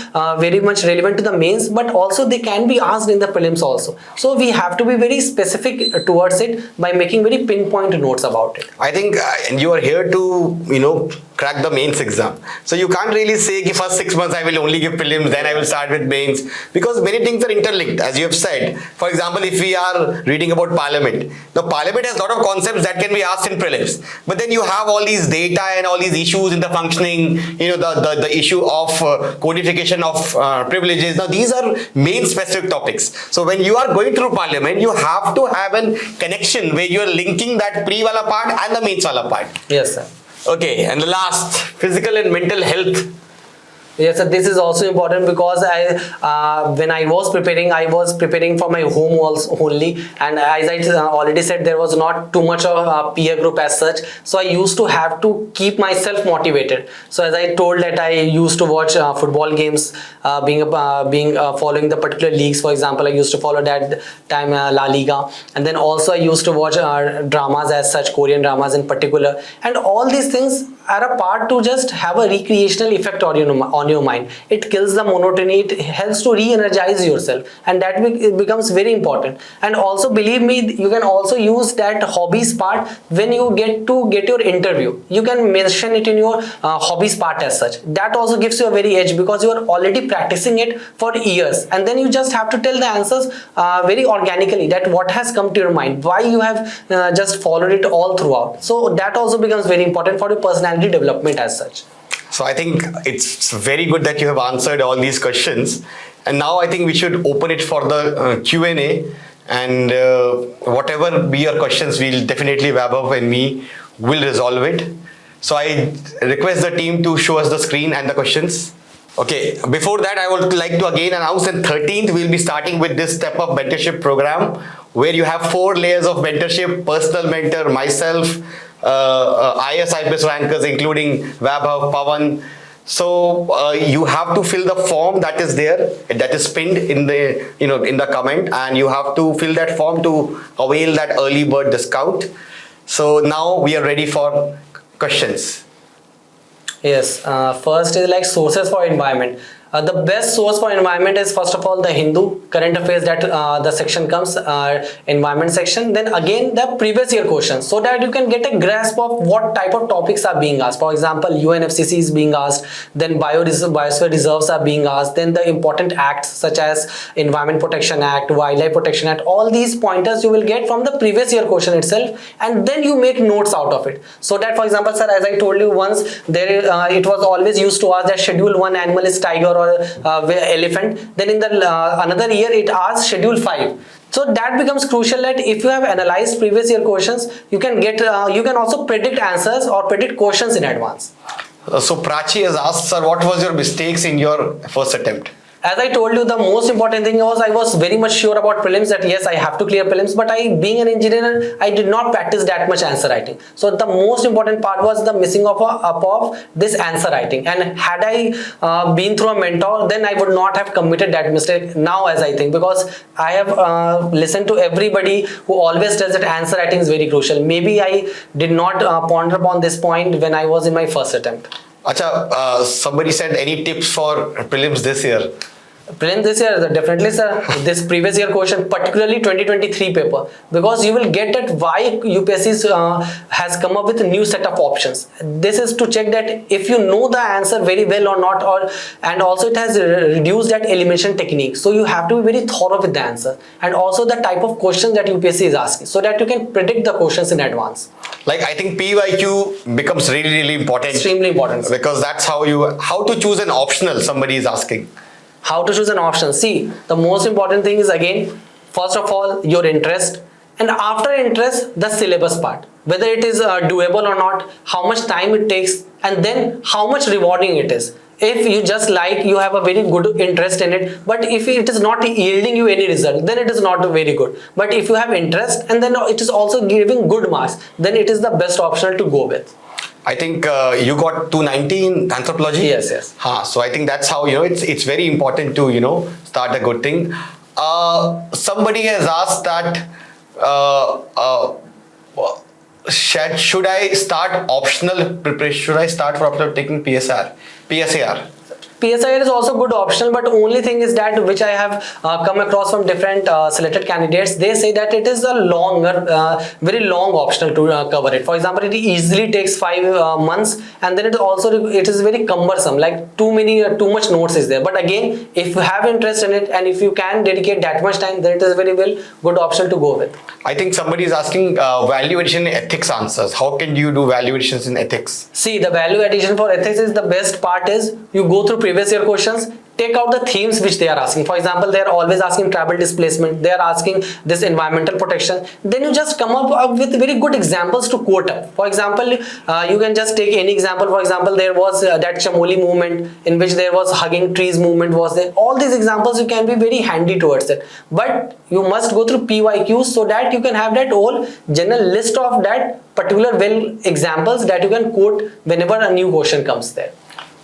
very much relevant to the mains, but also they can be asked in the prelims also. So we have to be very specific towards it by making very pinpoint notes about it. I think you are here to, crack the mains exam. So you can't really say the first 6 months I will only give prelims, then I will start with mains, because many things are interlinked, as you have said. For example, if we are reading about parliament, the parliament has a lot of concepts that can be asked in prelims, but then you have all these data and all these issues in the functioning, the issue of codification of privileges. Now these are main specific topics. So when you are going through parliament, you have to have a connection where you are linking that pre-wala part and the mains wala part. Yes, sir. Okay, and the last, physical and mental health. Yes, sir. This is also important because when I was preparing for my home walls only, and as I already said, there was not too much of a peer group as such. So I used to have to keep myself motivated. So as I told that I used to watch football games, following the particular leagues. For example, I used to follow that time La Liga, and then also I used to watch dramas as such, Korean dramas in particular, and all these things are a part to just have a recreational effect on your mind. It kills the monotony, it helps to re-energize yourself, and that becomes very important. And also, believe me, you can also use that hobbies part when you get your interview. You can mention it in your hobbies part as such. That also gives you a very edge, because you are already practicing it for years, and then you just have to tell the answers very organically, that what has come to your mind, why you have just followed it all throughout. So that also becomes very important for your personality development as such. So I think it's very good that you have answered all these questions, and now I think we should open it for the Q&A, and whatever be your questions, we'll definitely Vaibhav and me will resolve it. So I request the team to show us the screen and the questions. Okay, before that I would like to again announce on 13th we'll be starting with this StepUp Mentorship program, where you have 4 layers of mentorship: personal mentor, myself, IPS rankers including Vaibhav, Pavan. So you have to fill the form that is there, that is pinned in the in the comment, and you have to fill that form to avail that early bird discount. So now we are ready for questions. Yes, first is like sources for environment. The best source for environment is first of all the Hindu current affairs, that the section comes environment section, then again the previous year questions, so that you can get a grasp of what type of topics are being asked. For example, UNFCCC is being asked, then biosphere reserves are being asked, then the important acts such as Environment Protection Act, Wildlife Protection Act, all these pointers you will get from the previous year question itself, and then you make notes out of it. So that, for example, sir, as I told you once, there it was always used to ask that schedule 1 animal is tiger or elephant, then in the another year it asks schedule 5. So that becomes crucial, that if you have analyzed previous year questions, you can get you can also predict answers or predict questions in advance. So Prachi has asked, sir, what was your mistakes in your first attempt? As I told you, the most important thing was I was very much sure about prelims, that yes, I have to clear prelims, but being an engineer, I did not practice that much answer writing. So the most important part was the missing of this answer writing. And had I been through a mentor, then I would not have committed that mistake now, as I think, because I have listened to everybody who always tells that answer writing is very crucial. Maybe I did not ponder upon this point when I was in my first attempt. Acha, somebody said any tips for prelims this year? Prelims this year, definitely sir, this previous year question, particularly 2023 paper, because you will get at why UPSC has come up with a new set of options. This is to check that if you know the answer very well or not, and also it has reduced that elimination technique. So you have to be very thorough with the answer, and also the type of questions that UPSC is asking, so that you can predict the questions in advance. Like, I think PYQ becomes really important. Extremely important, sir. Because that's how to choose an optional, somebody is asking. How to choose an option? See, the most important thing is, again, first of all, your interest, and after interest, the syllabus part, whether it is doable or not, how much time it takes, and then how much rewarding it is. If you just like, you have a very good interest in it, but if it is not yielding you any result, then it is not very good. But if you have interest and then it is also giving good marks, then it is the best option to go with. I think you got 290 in anthropology. Yes, yes. So I think that's how, it's very important to, start a good thing. Somebody has asked that, should I start optional preparation? Should I start for after taking PSAR? PSAR is also good optional, but only thing is that, which I have come across from different selected candidates, they say that it is a longer, very long optional to cover it. For example, it easily takes 5 months, and then it is very cumbersome, like too much notes is there. But again, if you have interest in it and if you can dedicate that much time, then it is very good option to go with. I think somebody is asking value addition in ethics answers. How can you do value additions in ethics? See, the value addition for ethics is the best part is you go through previous year questions, take out the themes which they are asking. For example, they are always asking tribal displacement, they are asking this environmental protection. Then you just come up with very good examples to quote up. For example, you can just take any example. For example, there was that Chamoli movement in which there was hugging trees movement was there. All these examples you can be very handy towards it. But you must go through PYQs so that you can have that whole general list of that particular examples that you can quote whenever a new question comes there.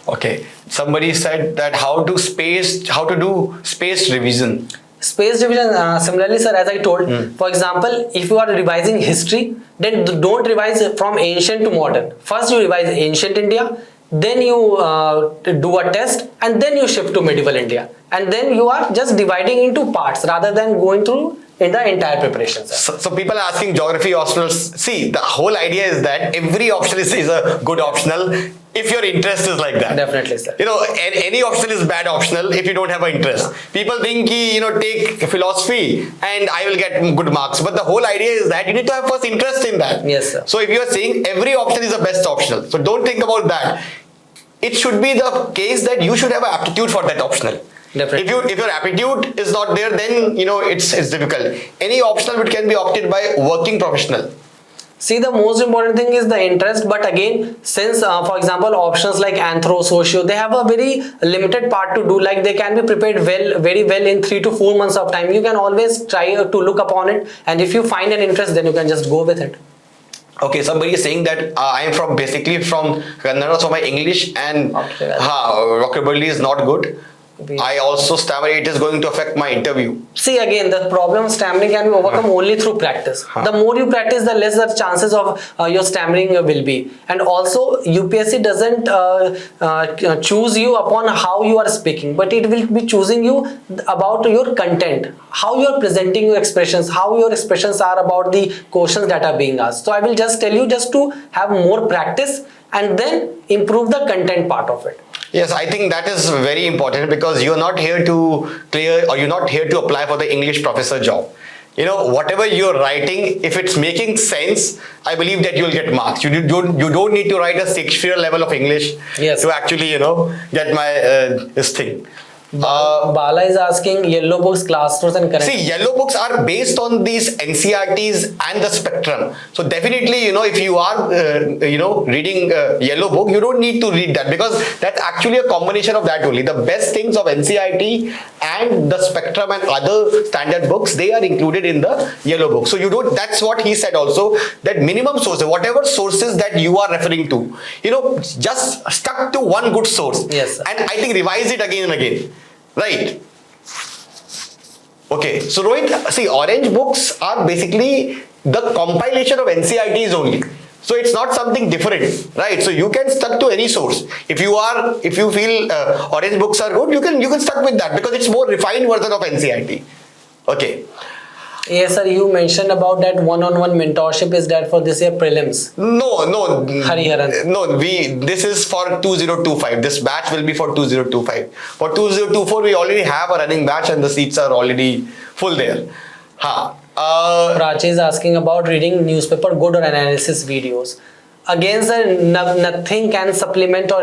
Okay, somebody said that how to do spaced revision. Spaced revision, similarly sir, as I told, for example, if you are revising history, then don't revise from ancient to modern. First you revise ancient India, then you do a test, and then you shift to medieval India, and then you are just dividing into parts rather than going through in the entire preparation. So people are asking geography optionals. See, the whole idea is that every optional is a good optional if your interest is like that. Definitely, sir. Any optional is bad optional if you don't have an interest. People think, take philosophy and I will get good marks. But the whole idea is that you need to have first interest in that. Yes, sir. So if you are saying every option is the best optional, so don't think about that. It should be the case that you should have an aptitude for that optional. Definitely. If your aptitude is not there, then it's difficult. Any optional which can be opted by working professional. See, the most important thing is the interest, but again, since for example options like anthro, socio, they have a very limited part to do, like they can be prepared very well in 3 to 4 months of time. You can always try to look upon it, and if you find an interest, then you can just go with it. Okay, somebody is saying that I am basically from Kannada, so my English and vocabulary is not good. I also stammer, it is going to affect my interview. See, again, the problem of stammering can be overcome only through practice. The more you practice, the less the chances of your stammering will be. And also, UPSC doesn't choose you upon how you are speaking, but it will be choosing you about your content, how you are presenting your expressions, how your expressions are about the questions that are being asked. So I will just tell you just to have more practice and then improve the content part of it. Yes, I think that is very important because you're not here to clear or you're not here to apply for the English professor job. Whatever you're writing, if it's making sense, I believe that you'll get marks. You don't need to write a Shakespeare level of English to actually, get my this thing. Bala is asking yellow books, class notes and current. See, yellow books are based on these NCRTs and the spectrum. So definitely, if you are, reading yellow book, you don't need to read that, because that's actually a combination of that only. The best things of NCRT and the spectrum and other standard books, they are included in the yellow book. So you don't, that's what he said also, that minimum sources, whatever sources that you are referring to, just stuck to one good source. Yes, sir. And I think revise it again and again. Right. Okay. So Rohit, see, orange books are basically the compilation of NCRTs only. So it's not something different, right? So you can stuck to any source. If you feel orange books are good, you can stuck with that, because it's more refined version of NCRT. Okay. Yes, sir. You mentioned about that one-on-one mentorship is that for this year prelims. No. Hariharan. No, this is for 2025. This batch will be for 2025. For 2024, we already have a running batch and the seats are already full there. Prachi is asking about reading newspaper, good or analysis videos. Again, sir, nothing can supplement or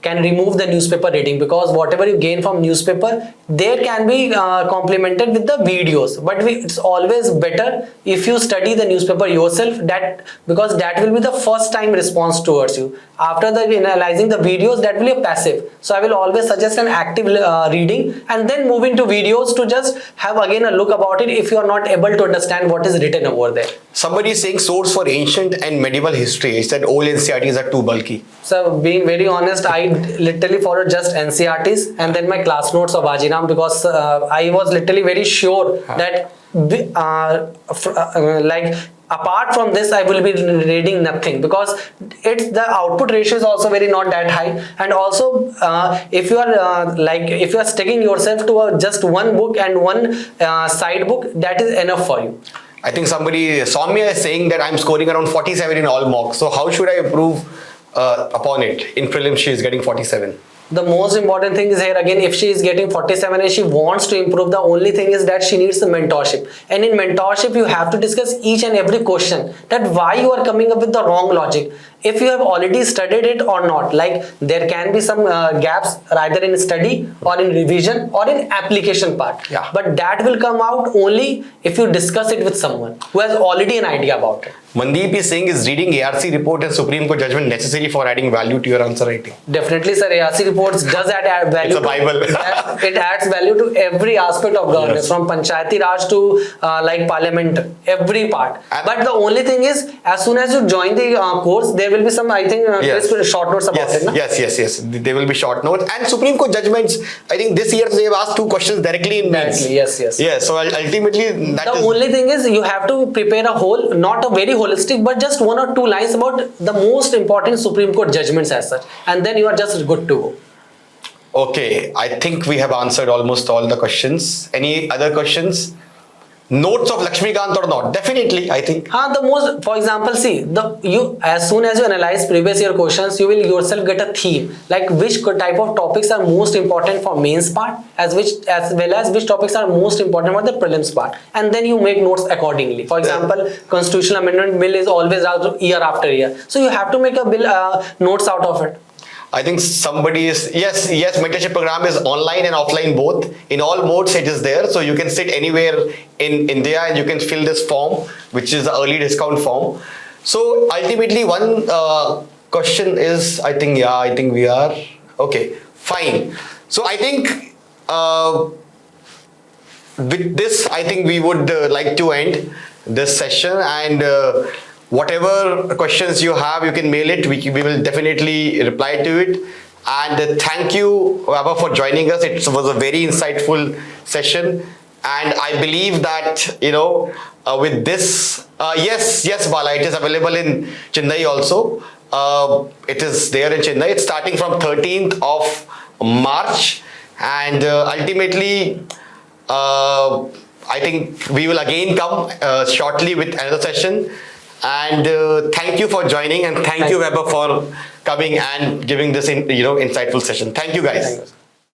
can remove the newspaper reading, because whatever you gain from newspaper, there can be complemented with the videos. But it's always better if you study the newspaper yourself, because that will be the first time response towards you. After analyzing the videos, that will be a passive. So I will always suggest an active reading and then move into videos to just have again a look about it if you are not able to understand what is written over there. Somebody is saying source for ancient and medieval history. He said old NCRTs are too bulky. So being very honest, I literally followed just NCRTs and then my class notes of Vajiram, because I was literally very sure that apart from this I will be reading nothing, because it's the output ratio is also very not that high. And also if you are sticking yourself to just one book and one side book, that is enough for you. I think somebody, Soumya, is saying that I'm scoring around 47 in all mocks. So how should I improve upon it? In prelims, she is getting 47. The most important thing is here again, if she is getting 47 and she wants to improve, the only thing is that she needs the mentorship. And in mentorship, you have to discuss each and every question, that why you are coming up with the wrong logic. If you have already studied it or not, like there can be some gaps either in study or in revision or in application part. Yeah. But that will come out only if you discuss it with someone who has already an idea about it. Mandeep is saying, is reading ARC report and Supreme Court judgment necessary for adding value to your answer writing? Definitely, sir. ARC reports does add value. It's a Bible. It adds value to every aspect of governance, yes, from Panchayati Raj to parliament, every part. But the only thing is, as soon as you join the course, there will be some, I think, short notes about it. Yes. There will be short notes. And Supreme Court judgments, I think this year they have asked 2 questions directly in maths. Yes. Yeah, so ultimately, the only thing is you have to prepare a whole, not a very holistic, but just 1 or 2 lines about the most important Supreme Court judgments as such. And then you are just good to go. Okay, I think we have answered almost all the questions. Any other questions? Notes of Lakshmikant or not? Definitely, I think. The most, for example, see, as soon as you analyze previous year questions, you will yourself get a theme, like which type of topics are most important for mains part, as well as which topics are most important for the prelims part, and then you make notes accordingly. For example, constitutional amendment bill is always out year after year, so you have to make a bill notes out of it. I think somebody is, yes, mentorship program is online and offline both. In all modes it is there. So you can sit anywhere in India and you can fill this form, which is the early discount form. So ultimately one question is, I think we are, okay, fine. So I think with this, I think we would like to end this session, and whatever questions you have, you can mail it. We will definitely reply to it. And thank you, Vaibhav, for joining us. It was a very insightful session. And I believe that, with this, yes, Bala, it is available in Chennai also. It is there in Chennai. It's starting from 13th of March. And ultimately, I think we will again come shortly with another session. And thank you for joining, and thank you, Vaibhav, for coming and giving this insightful session. Thank you, guys.